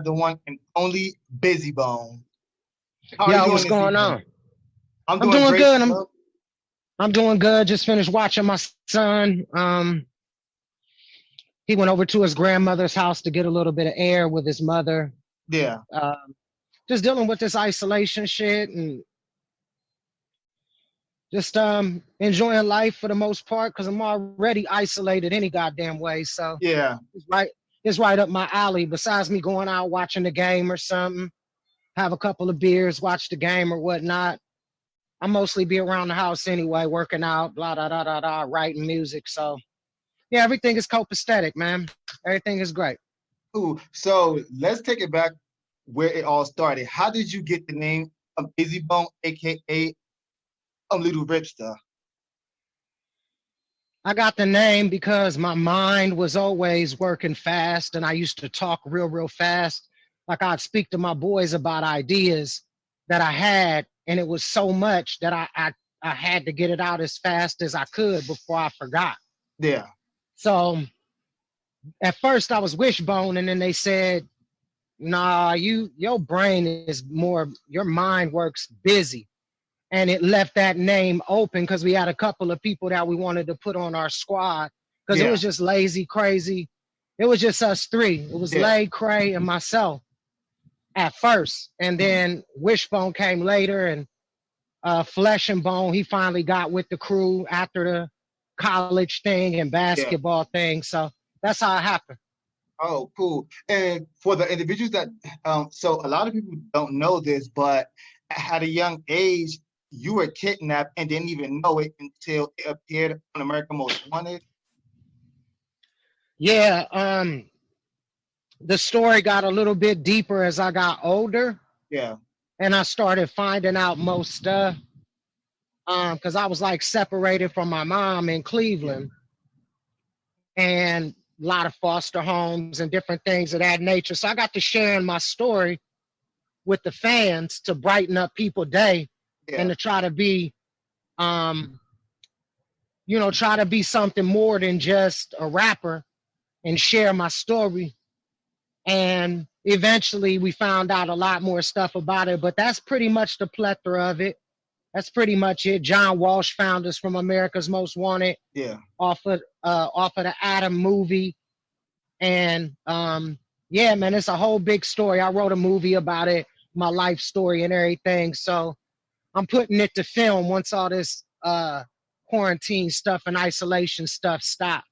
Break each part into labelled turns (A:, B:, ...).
A: the one and only Bizzy Bone. How are you
B: Yo,
A: doing
B: what's
A: this
B: going
A: evening?
B: on?
A: I'm
B: I'm
A: doing
B: doing
A: great.
B: good. I'm doing good. Just finished watching my son. He went over to his grandmother's house to get a little bit of air with his mother.
A: Yeah,
B: Um, just dealing with this isolation shit and just enjoying life for the most part because I'm already isolated any goddamn way. So
A: yeah.
B: it's right, it's right up my alley. Besides me going out watching the game or something, have a couple of beers, watch the game or whatnot. I mostly be around the house anyway, working out, blah, blah, blah, blah, blah, writing music. So, yeah, everything is copacetic, man. Everything is great.
A: Cool. So let's take it back where it all started. How did you get the name of Bizzy Bone, aka Little Ripster?
B: I got the name because my mind was always working fast and I used to talk real, real fast. Like I'd speak to my boys about ideas that I had, and it was so much that I had to get it out as fast as I could before I forgot.
A: Yeah,
B: So at first I was wishbone, and then they said, nah, your brain is more, your mind works busy. And it left that name open because we had a couple of people that we wanted to put on our squad because it
A: yeah,
B: was just lazy, crazy. It was just us three. It was
A: yeah.
B: Lay, Cray, and myself at first. And
A: Mhm.
B: then Wishbone came later, and Flesh and Bone, he finally got with the crew after the college thing and
A: Yeah.
B: basketball thing. So that's how it happened.
A: Oh, cool. And for the individuals that, so a lot of people don't know this, but at a young age, you were kidnapped and didn't even know it until it appeared on American Most Wanted.
B: Yeah, the story got a little bit deeper as I got older
A: Yeah,
B: and I started finding out most stuff because I was like separated from my mom in
A: yeah,
B: Cleveland and a lot of foster homes and different things of that nature. So I got to sharing my story with the fans to brighten up people's day and
A: yeah,
B: to try to be, um, try to be something more than just a rapper and share my story. And eventually we found out a lot more stuff about it, but that's pretty much the plethora of it. That's pretty much it. John Walsh found us from America's Most Wanted
A: yeah.
B: off of the Adam movie, and yeah, man, it's a whole big story. I wrote a movie about it, my life story and everything. So I'm putting it to film once all this quarantine stuff and isolation stuff stop.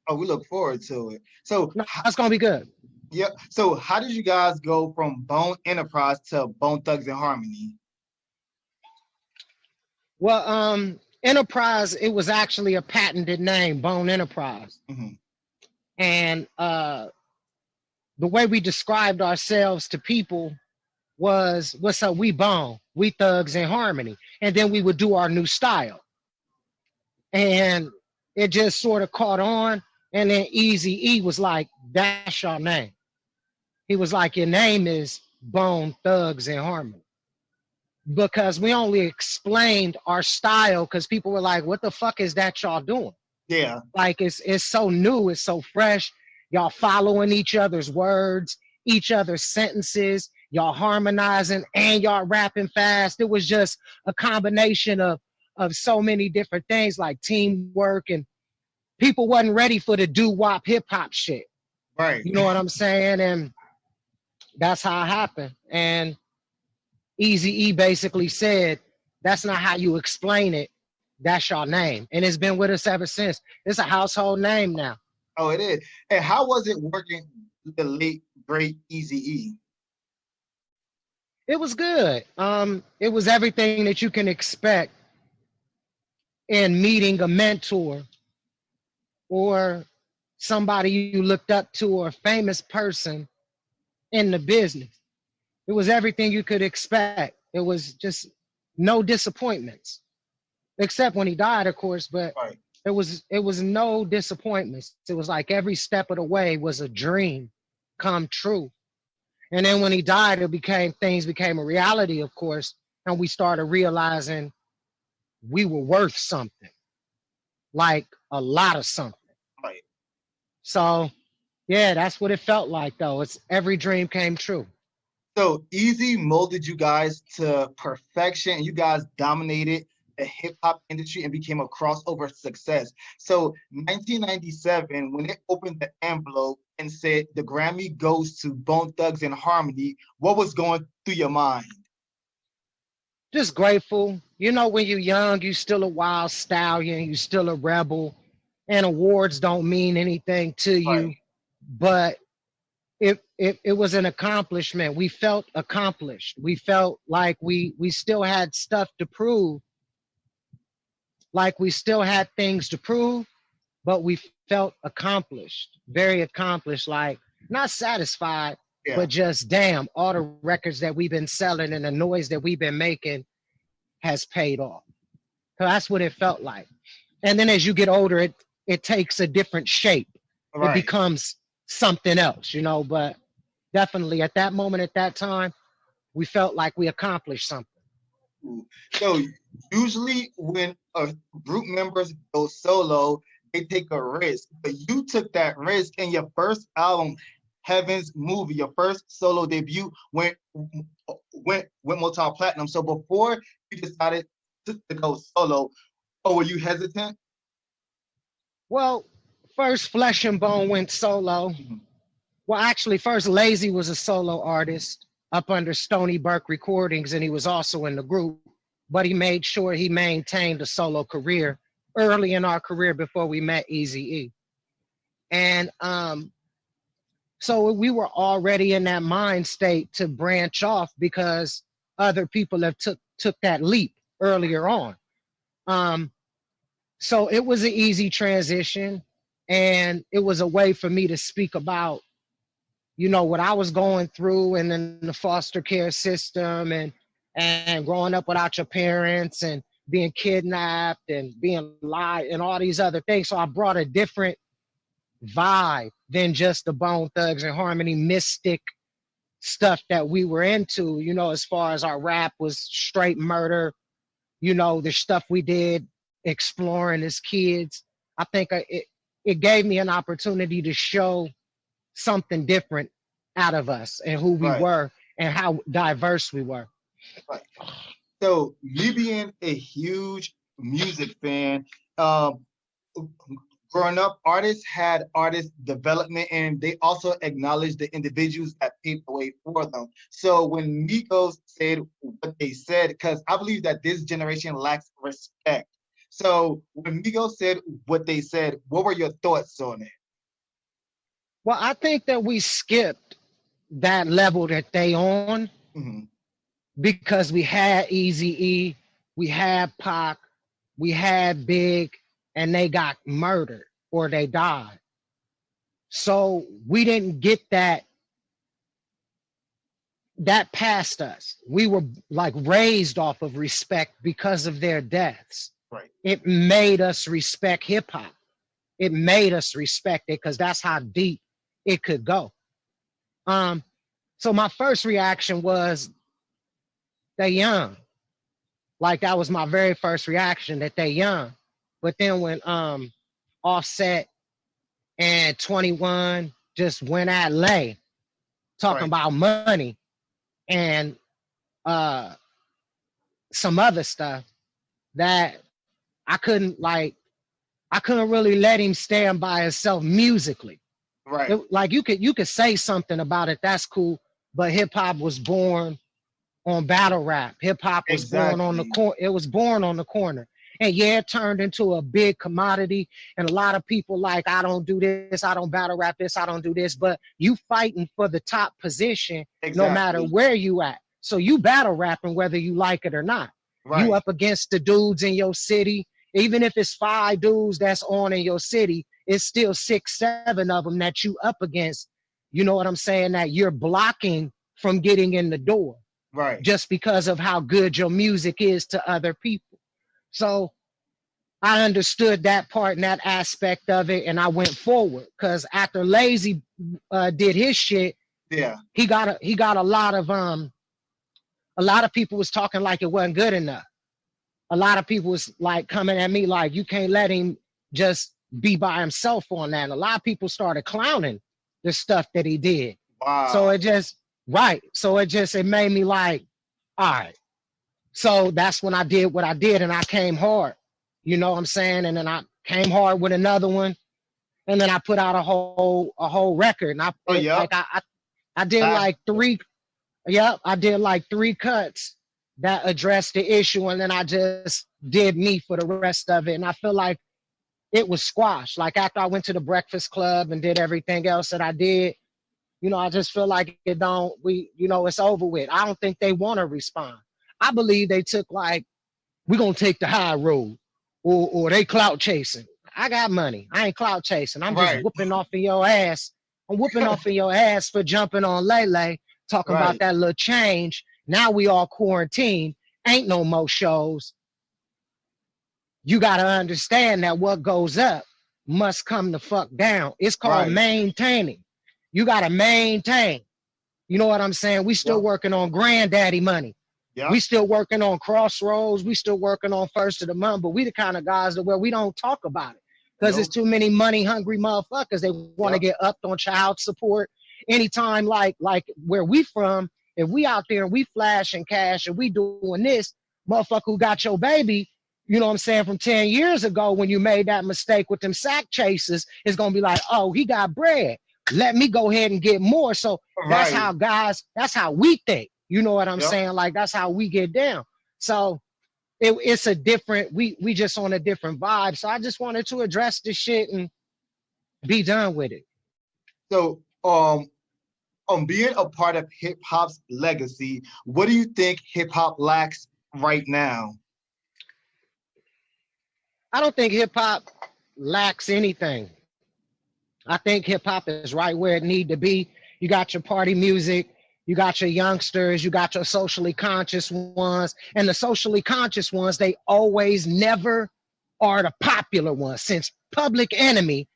A: Oh, we look forward to it. So,
B: No, that's gonna be good.
A: yeah. So, how did you guys go from Bone Enterprise to Bone Thugs and Harmony?
B: Well, Enterprise, it was actually a patented name, Bone Enterprise,
A: Hmm.
B: and the way we described ourselves to people was, what's up, we bone, we thugs in harmony. And then we would do our new style. And it just sort of caught on. And then Eazy-E was like, that's your name. He was like, your name is Bone Thugs in Harmony. Because we only explained our style because people were like, what the fuck is that y'all doing?
A: Yeah,
B: Like it's so new, it's so fresh. Y'all following each other's words, each other's sentences, y'all harmonizing and y'all rapping fast. It was just a combination of so many different things like teamwork, and people wasn't ready for the doo-wop hip-hop shit.
A: right.
B: You know what I'm saying? And that's how it happened. And Eazy-E basically said, that's not how you explain it. That's your name. And it's been with us ever since. It's a household name now.
A: Oh, it is. And how was it working with the late great Eazy-E?
B: It was good. It was everything that you can expect in meeting a mentor or somebody you looked up to or a famous person in the business. It was everything you could expect. It was just no disappointments, except when he died, of course. But
A: Right.
B: it was no disappointments. It was like every step of the way was a dream come true. And then when he died, things became a reality, of course, and we started realizing we were worth something, like a lot of something.
A: Right.
B: So Yeah, that's what it felt like though. It's every dream came true.
A: So Easy molded you guys to perfection, and you guys dominated the hip hop industry and became a crossover success. So 1997, when it opened the envelope and said the Grammy goes to Bone Thugs and Harmony, what was going through your mind?
B: Just grateful. You know, when you're young, you still a wild stallion, you still a rebel, and awards don't mean anything to
A: Right.
B: you. But it was an accomplishment. We felt accomplished. We felt like we still had stuff to prove, like we still had things to prove, but we felt accomplished, very accomplished, like not satisfied,
A: Yeah.
B: but just damn, all the records that we've been selling and the noise that we've been making has paid off. So that's what it felt like. And then as you get older, it takes a different shape. It
A: Right.
B: becomes something else, you know, but definitely at that moment, at that time, we felt like we accomplished something.
A: So usually when a group members go solo, they take a risk. But you took that risk in your first album, Heaven's Movie, your first solo debut went multi-platinum. So before you decided to go solo, oh, were you hesitant?
B: Well, first Flesh and Bone went solo.
A: Mhm.
B: Well, actually, first Lazy was a solo artist up under Stony Burke Recordings, and he was also in the group, but he made sure he maintained a solo career early in our career before we met Eazy-E. And so we were already in that mind state to branch off because other people have took that leap earlier on. Um, so it was an easy transition, and it was a way for me to speak about, you know, what I was going through and then the foster care system and growing up without your parents and being kidnapped and being lied and all these other things. So I brought a different vibe than just the Bone Thugs and Harmony mystic stuff that we were into, you know, as far as our rap was straight murder, you know, the stuff we did exploring as kids. I think it gave me an opportunity to show something different out of us and who we
A: Right,
B: were and how diverse we were.
A: right. So me being a huge music fan, um, growing up, artists had artist development and they also acknowledged the individuals that paved the way for them. So when Migos said what they said, because I believe that this generation lacks respect. So when Migos said what they said, what were your thoughts on it?
B: Well, I think that we skipped that level that they on
A: Mhm.
B: because we had Eazy-E, we had Pac, we had Big, and they got murdered or they died. So we didn't get that past us. We were like raised off of respect because of their deaths.
A: Right,
B: It made us respect hip hop. It made us respect it because that's how deep it could go. Um, so my first reaction was they young. Like that was my very first reaction that they young. But then when Offset and 21 just went at Lay talking
A: right,
B: about money and uh some other stuff that I couldn't really let him stand by himself musically.
A: right.
B: Like you could say something about it, that's cool, but hip hop was born on battle rap. Hip hop was born on the
A: Exactly.
B: it was born on the corner. And yeah, it turned into a big commodity. And a lot of people like, I don't do this, I don't battle rap this, I don't do this. But you fighting for the top position no matter
A: Exactly.
B: where you at. So you battle rapping whether you like it or not. You
A: Right,
B: up against the dudes in your city. Even if it's 5 dudes that's on in your city, it's still 6, 7 of them that you up against. You know what I'm saying? That you're blocking from getting in the door
A: right,
B: just because of how good your music is to other people. So I understood that part and that aspect of it, and I went forward because after Lazy did his shit,
A: yeah,
B: he got a lot of people was talking like it wasn't good enough. A lot of people was like coming at me like you can't let him just be by himself on that. And a lot of people started clowning the stuff that he did. So
A: Wow.
B: it just, right. So it made me like, all right. So that's when I did what I did, and I came hard. You know what I'm saying? And then I came hard with another one, and then I put out a whole record. And
A: Oh, yep.
B: I did
A: Last
B: like three. Yep, I did like three cuts that addressed the issue, and then I just did me for the rest of it. And I feel like it was squashed. Like after I went to the Breakfast Club and did everything else that I did, I just feel like it's over with. I don't think they want to respond. I believe they took like, we're gonna take the high road, or they clout chasing. I got money. I ain't clout chasing. I'm just
A: right,
B: whooping off of your ass. I'm whooping off of your ass for jumping on Lele, talking about
A: right,
B: that little change. Now we all quarantined. Ain't no more shows. You gotta understand that what goes up must come the fuck down. It's called
A: right.
B: maintaining. You gotta maintain. You know what I'm saying? We still
A: Yep,
B: working on granddaddy money.
A: yep,
B: We still working on Crossroads. We still working on First of the Month, but we the kind of guys that where we don't talk about it because there's
A: nope,
B: too many money hungry motherfuckers. They want to
A: yep,
B: get upped on child support. Anytime like where we from, if we out there and we flashing cash and we doing this, motherfucker who got your baby, you know what I'm saying, from 10 years ago when you made that mistake with them sack chasers, is gonna be like, oh, he got bread. Let me go ahead and get more. So that's
A: right,
B: how guys, that's how we think. You know what I'm
A: yep.
B: saying? Like that's how we get down. So it's a different, we just on a different vibe. So I just wanted to address this shit and be done with it.
A: So, being a part of hip hop's legacy, what do you think hip hop lacks right now?
B: I don't think hip hop lacks anything. I think hip hop is right where it need to be. You got your party music, you got your youngsters, you got your socially conscious ones, and the socially conscious ones, they always never are the popular ones. Since Public Enemy,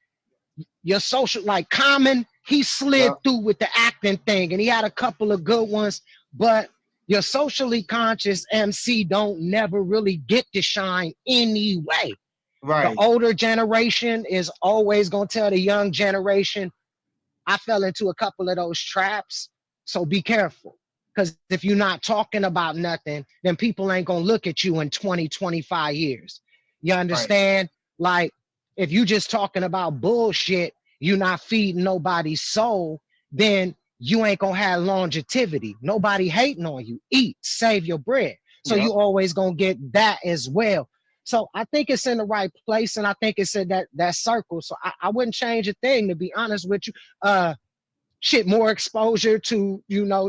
B: your social, like Common, he slid
A: Yep,
B: through with the acting thing, and he had a couple of good ones, but your socially conscious MC don't never really get to shine anyway. The
A: right,
B: older generation is always going to tell the young generation, I fell into a couple of those traps. So be careful. Because if you're not talking about nothing, then people ain't going to look at you in 20, 25 years. You
A: right,
B: understand? Like, if you just talking about bullshit, you're not feeding nobody's soul, then you ain't going to have longevity. Nobody hating on you. Eat, save your bread. So
A: yep,
B: you always going to get that as well. So I think it's in the right place, and I think it's in that circle. So I wouldn't change a thing, to be honest with you. Shit, more exposure to,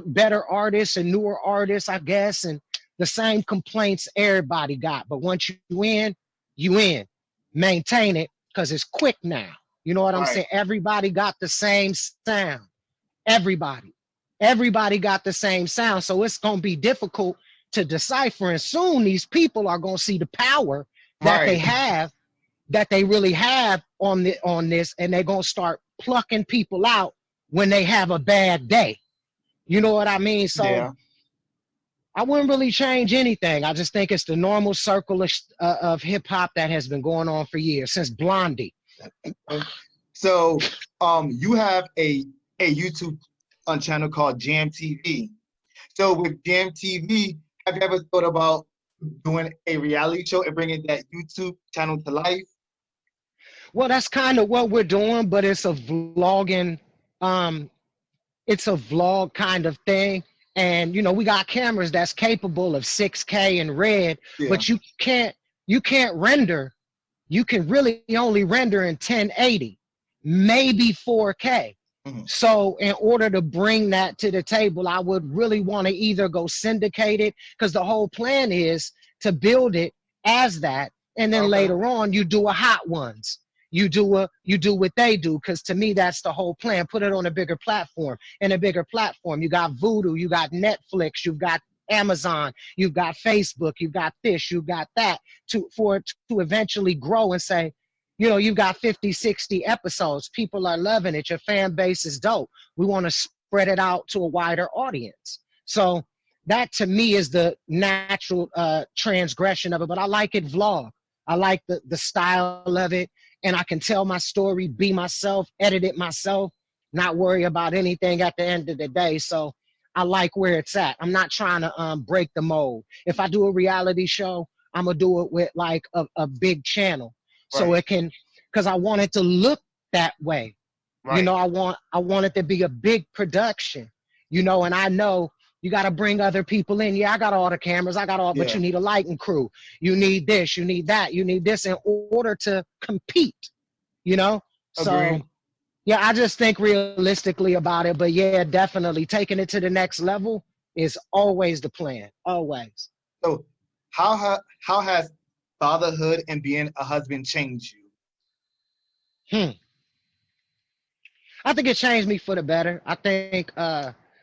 B: better artists and newer artists, I guess, and the same complaints everybody got. But once you in, you in. Maintain it, because it's quick now. You know what I'm
A: right,
B: saying? Everybody got the same sound. Everybody. Everybody got the same sound. So it's going to be difficult to decipher. And soon these people are going to see the power that they
A: right.
B: have, that they really have on this, and they're going to start plucking people out when they have a bad day. You know what I mean? So
A: Yeah.
B: I wouldn't really change anything. I just think it's the normal circle of hip hop that has been going on for years, since Blondie.
A: So, you have a YouTube channel called Jam TV. So with Jam TV, have you ever thought about doing a reality show and bringing that YouTube channel to life?
B: Well, that's kind of what we're doing, but um, it's a vlog kind of thing. And we got cameras that's capable of 6K and red,
A: Yeah.
B: but you can't render. You can really only render in 1080, maybe 4K.
A: Mhm.
B: So in order to bring that to the table, I would really want to either go syndicate it, because the whole plan is to build it as that, and then
A: Okay.
B: later on you do a hot ones. You do what they do, because to me that's the whole plan. Put it on a bigger platform. In a bigger platform, you got Voodoo, you got Netflix, you've got Amazon, you've got Facebook, you've got this, you've got that, for it to eventually grow and say, you've got 50, 60 episodes. People are loving it. Your fan base is dope. We want to spread it out to a wider audience. So that to me is the natural transgression of it. But I like it vlog. I like the style of it. And I can tell my story, be myself, edit it myself. not worry about anything at the end of the day. So I like where it's at. I'm not trying to break the mold. If I do a reality show, I'm gonna do it with like a big channel, so
A: Right.
B: it can, because I want it to look that way. You
A: Right.
B: know, I want it to be a big production. You know, and I know you got to bring other people in. Yeah, I got all the cameras, I got all, but
A: Yeah.
B: you need a lighting crew. You need this, you need that, you need this in order to compete. You know, so
A: Agreed.
B: yeah, I just think realistically about it. But yeah, definitely taking it to the next level is always the plan. Always.
A: So how has fatherhood and being a husband changed you?
B: Hmm. I think it changed me for the better. I think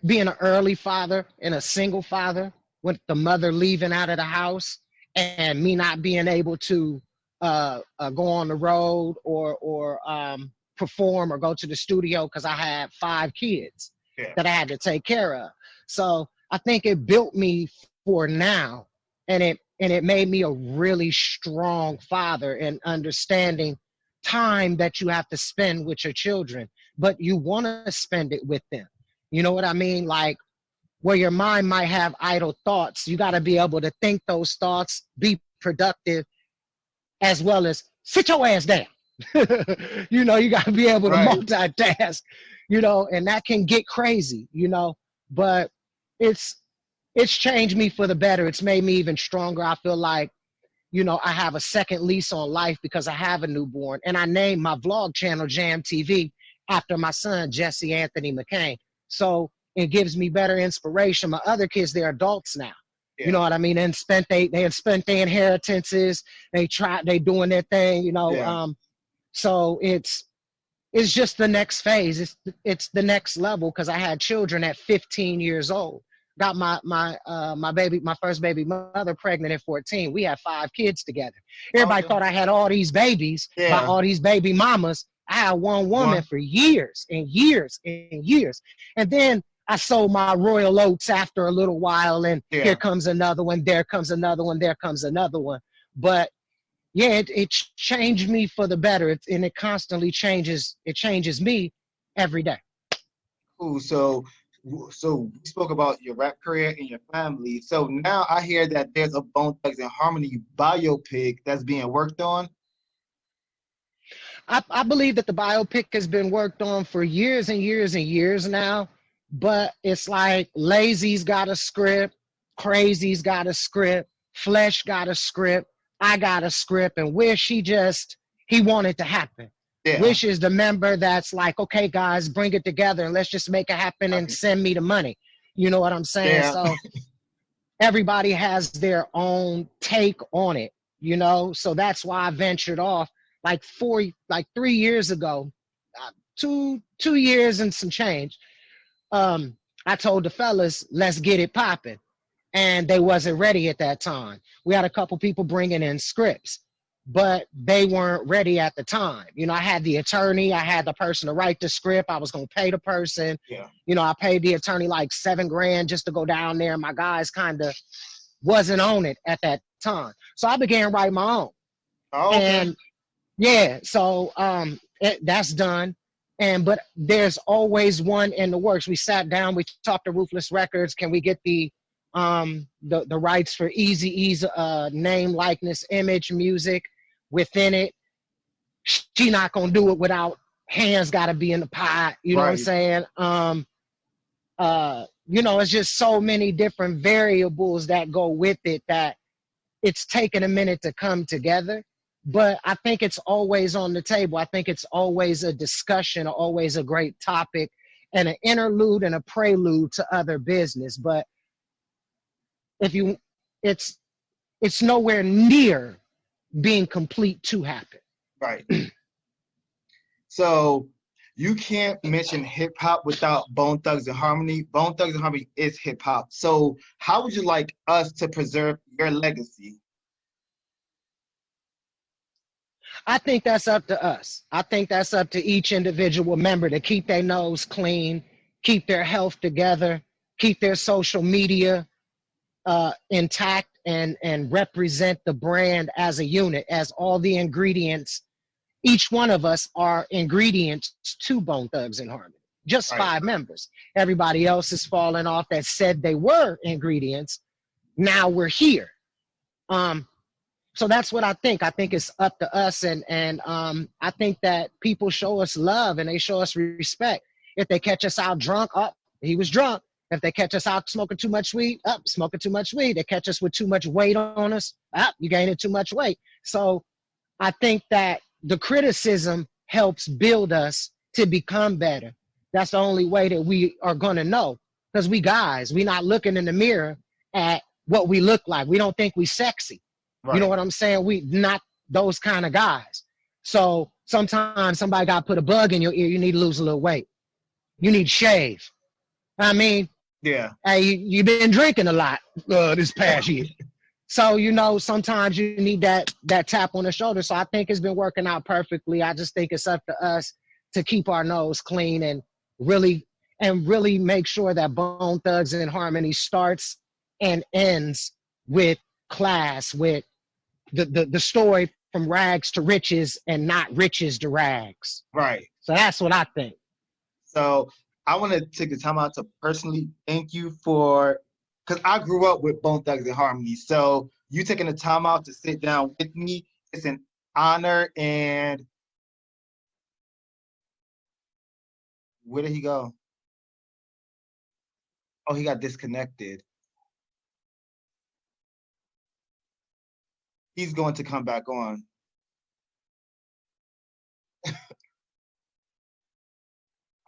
B: being an early father and a single father with the mother leaving out of the house and me not being able to go on the road or perform or go to the studio because I had 5 kids
A: Yeah.
B: that I had to take care of. So I think it built me for now, and it made me a really strong father in understanding time that you have to spend with your children, but you want to spend it with them. You know what I mean? Like where your mind might have idle thoughts, you got to be able to think those thoughts, be productive, as well as sit your ass down. You know, you got to be able to
A: Right.
B: multitask, you know, and that can get crazy, you know, but it's it's changed me for the better. It's made me even stronger. I feel like, you know, I have a second lease on life because I have a newborn. And I named my vlog channel Jam TV after my son, Jesse Anthony McCain. So it gives me better inspiration. My other kids, they're adults now. You
A: Yeah.
B: know what I mean? And they had spent their inheritances. They doing their thing, you know.
A: Yeah.
B: So it's just the next phase. It's the next level because I had children at 15 years old. Got my first baby mother pregnant at 14. We had 5 kids together. Everybody
A: Okay.
B: thought I had all these babies by
A: Yeah.
B: all these baby mamas. I had one woman
A: One.
B: for years and years and years. And then I sold my royal oats after a little while, and here
A: Yeah.
B: comes another one, there comes another one, there comes another one. But yeah, it changed me for the better. And it constantly changes. It changes me every day.
A: Cool. So we spoke about your rap career and your family. So now I hear that there's a Bone Thugs and Harmony biopic that's being worked on.
B: I believe that the biopic has been worked on for years and years and years now, but it's like Lazy's got a script, Crazy's got a script, Flesh got a script, I got a script, and he wanted to happen.
A: Yeah.
B: Wish is the member that's like, okay, guys, bring it together and let's just make it happen and
A: Okay.
B: send me the money. You know what I'm saying?
A: Yeah.
B: So everybody has their own take on it, you know? So that's why I ventured off like 3 years ago, 2 years and some change. Um, I told the fellas, let's get it popping. And they wasn't ready at that time. We had a couple people bringing in scripts, but they weren't ready at the time. You know, I had the attorney, I had the person to write the script. I was going to pay the person.
A: Yeah.
B: You know, I paid the attorney like $7,000 just to go down there. My guys kind of wasn't on it at that time. So I began writing my own.
A: Oh, okay.
B: And yeah, so that's done. But there's always one in the works. We sat down, we talked to Ruthless Records. Can we get the rights for Eazy-E's name, likeness, image, music within it? She not gonna do it without hands gotta be in the pot. You know what I'm
A: Right.
B: saying? You know, it's just so many different variables that go with it that it's taken a minute to come together. But I think it's always on the table. I think it's always a discussion, always a great topic, and an interlude and a prelude to other business. But if you, it's it's nowhere near being complete to happen.
A: Right. So you can't mention hip hop without Bone Thugs and Harmony. Bone Thugs and Harmony is hip hop. So how would you like us to preserve your legacy?
B: I think that's up to us. I think that's up to each individual member to keep their nose clean, keep their health together, keep their social media intact, and represent the brand as a unit, as all the ingredients. Each one of us are ingredients to Bone Thugs and Harmony. just
A: Right.
B: 5 members. Everybody else is falling off that said they were ingredients. Now we're here. So that's what I think. I think it's up to us, and I think that people show us love and they show us respect. If they catch us out drunk, up he was drunk. If they catch us out smoking too much weed, up smoking too much weed. They catch us with too much weight on us, up you gaining too much weight. So I think that the criticism helps build us to become better. That's the only way that we are going to know, because we guys, we not looking in the mirror at what we look like. We don't think we sexy.
A: Right.
B: You know what I'm saying? We not those kind of guys. So sometimes somebody got to put a bug in your ear. You need to lose a little weight. You need shave. I mean,
A: yeah.
B: Hey, you've been drinking a lot this past year. So, you know, sometimes you need that tap on the shoulder. So I think it's been working out perfectly. I just think it's up to us to keep our nose clean and really make sure that Bone Thugs and Harmony starts and ends with class, with the story from rags to riches and not riches to rags.
A: Right.
B: So that's what I think.
A: So I want to take the time out to personally thank you for, because I grew up with Bone Thugs and Harmony. So you taking the time out to sit down with me, it's an honor. And where did he go? Oh, he got disconnected. He's going to come back on.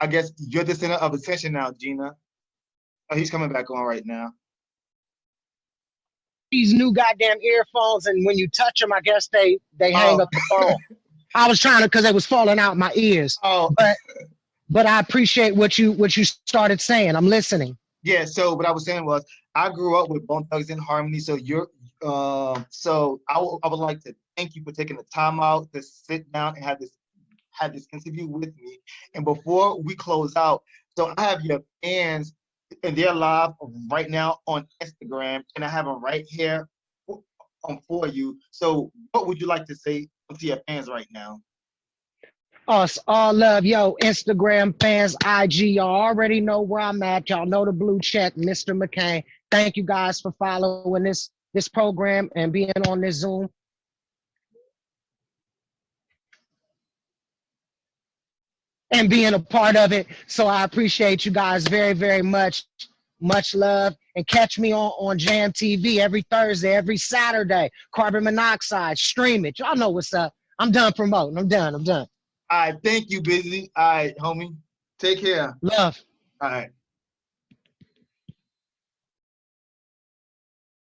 A: I guess you're the center of attention now, Gina. Oh, he's coming back on right now.
B: These new goddamn earphones, and when you touch them, I guess they hang up the phone. I was trying to, because it was falling out my ears.
A: Oh,
B: but I appreciate what you started saying. I'm listening.
A: Yeah. So what I was saying was, I grew up with Bone Thugs and Harmony. So so I would like to thank you for taking the time out to sit down and have this interview with me. And before we close out, so I have your fans, and they're live right now on Instagram, and I have them right here for you. So what would you like to say to your fans right now?
B: Us all love, yo, Instagram fans, IG, y'all already know where I'm at. Y'all know the blue check, Mr. McCain. Thank you guys for following this program and being on this Zoom. And being a part of it. So I appreciate you guys very, very much. Much love. And catch me on Jam TV every Thursday, every Saturday. Carbon Monoxide, stream it. Y'all know what's up. I'm done promoting. I'm done.
A: All right, thank you, Bizzy. All right, homie. Take care.
B: Love.
A: All right.